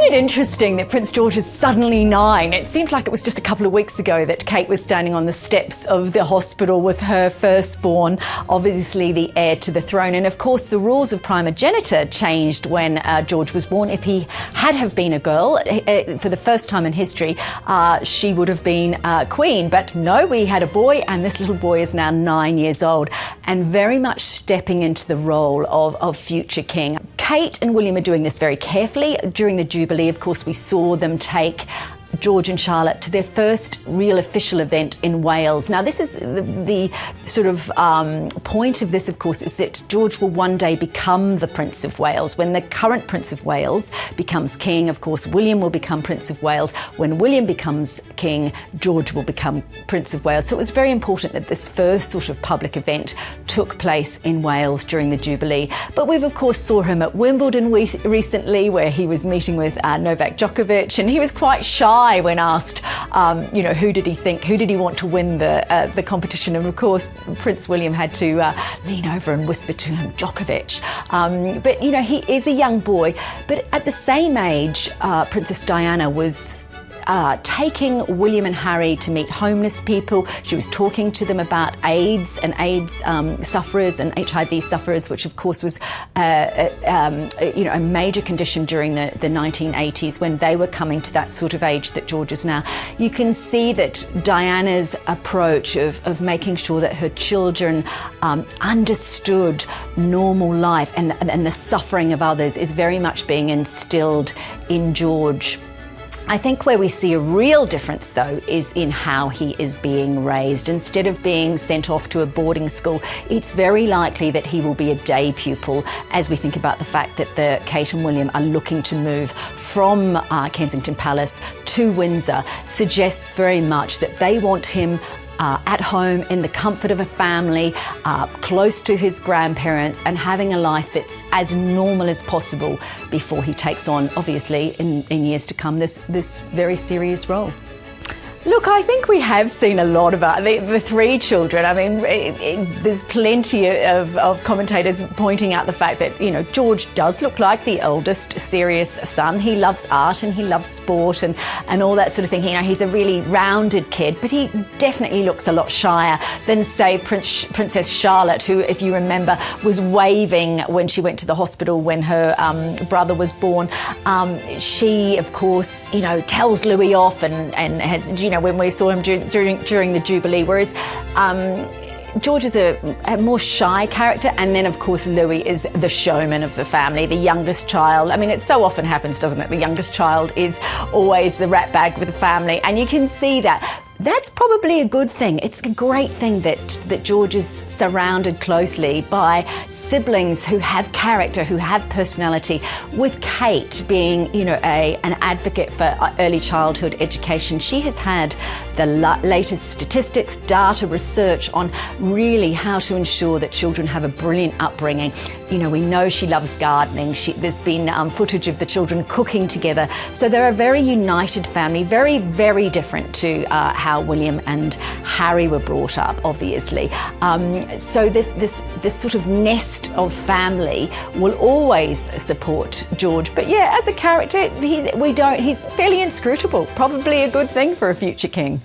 Isn't it interesting that Prince George is suddenly 9? It seems like it was just a couple of weeks ago that Kate was standing on the steps of the hospital with her firstborn, obviously the heir to the throne. And of course, the rules of primogeniture changed when George was born. If he had have been a girl, for the first time in history, she would have been queen. But no, we had a boy, and this little boy is now 9 years old and very much stepping into the role of future king. Kate and William are doing this very carefully. During the Jubilee, of course, we saw them take George and Charlotte to their first real official event in Wales. Now, this is the sort of point of this, of course, is that George will one day become the Prince of Wales. When the current Prince of Wales becomes king, of course, William will become Prince of Wales. When William becomes king, George will become Prince of Wales. So it was very important that this first sort of public event took place in Wales during the Jubilee. But we've, of course, saw him at Wimbledon recently, where he was meeting with Novak Djokovic, and he was quite shy when asked, who did he want to win the competition? And of course, Prince William had to lean over and whisper to him, Djokovic. But he is a young boy. But at the same age, Princess Diana was taking William and Harry to meet homeless people. She was talking to them about AIDS and AIDS sufferers and HIV sufferers, which of course was a major condition during the 1980s when they were coming to that sort of age that George is now. You can see that Diana's approach of making sure that her children understood normal life and the suffering of others is very much being instilled in George. I think where we see a real difference, though, is in how he is being raised. Instead of being sent off to a boarding school, it's very likely that he will be a day pupil, as we think about the fact that Kate and William are looking to move from Kensington Palace to Windsor. Suggests very much that they want him at home in the comfort of a family, close to his grandparents, and having a life that's as normal as possible before he takes on, obviously, in years to come, this very serious role. Look, I think we have seen a lot about the three children. I mean, there's plenty of commentators pointing out the fact that, George does look like the eldest serious son. He loves art and he loves sport and all that sort of thing. He's a really rounded kid, but he definitely looks a lot shyer than, say, Princess Charlotte, who, if you remember, was waving when she went to the hospital when her brother was born. She, of course, tells Louis off and has, when we saw him during the Jubilee, whereas George is a more shy character, and then of course Louis is the showman of the family, the youngest child. I mean, it so often happens, doesn't it? The youngest child is always the ratbag with the family, and you can see that. That's probably a good thing. It's a great thing that George is surrounded closely by siblings who have character, who have personality, with Kate being, an advocate for early childhood education. She has had the latest statistics, data, research on really how to ensure that children have a brilliant upbringing. We know she loves gardening. There's been footage of the children cooking together. So they're a very united family, very, very different to how William and Harry were brought up, obviously. So this sort of nest of family will always support George. But yeah, as a character, he's fairly inscrutable. Probably a good thing for a future king.